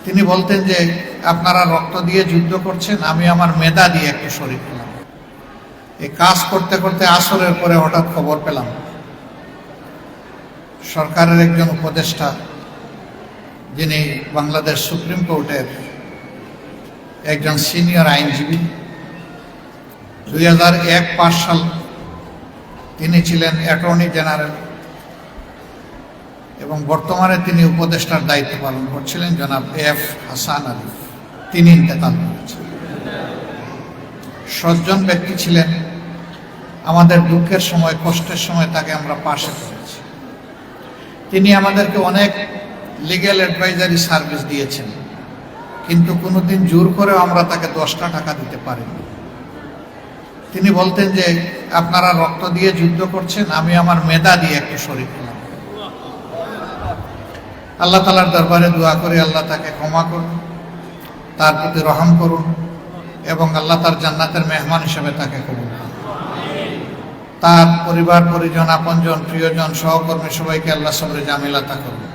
তিনি বলতেন যে আপনারা রক্ত দিয়ে যুদ্ধ করছেন, আমি আমার মেধা দিয়ে একটু শরীক হলাম। এই কাজ করতে করতে আসরের পরে হঠাৎ খবর পেলাম সরকারের একজন উপদেষ্টা, যিনি বাংলাদেশ সুপ্রিম কোর্টের একজন সিনিয়র আইনজীবী, 2001-5 সাল তিনি ছিলেন অ্যাটর্নি জেনারেল এবং বর্তমানে তিনি উপদেষ্টার দায়িত্ব পালন করছিলেন, জনাব এফ হাসান আলী। তিনি ইন্তেকাল করেছেন। সজ্জন ব্যক্তি ছিলেন, আমাদের দুঃখের সময় কষ্টের সময় তাকে আমরা পাশে পেয়েছি। তিনি আমাদেরকে অনেক লিগ্যাল অ্যাডভাইজারি সার্ভিস দিয়েছেন, কিন্তু কোনোদিন জোর করেও আমরা তাকে 10টা টাকা দিতে পারিনি। তিনি বলতেন যে আপনারা রক্ত দিয়ে যুদ্ধ করছেন, আমি আমার মেধা দিয়ে একটু শরীক হলাম। আল্লাহ তাআলার দরবারে দোয়া করে আল্লাহ তাকে ক্ষমা করুন, তার প্রতি রহম করুন এবং আল্লাহ তার জান্নাতের মেহমান হিসেবে তাকে কবুল করুন। তার পরিবার পরিজন, আপনজন, প্রিয়জন, সহকর্মী সবাইকে আল্লাহ সবরে জামিল আতা করুন।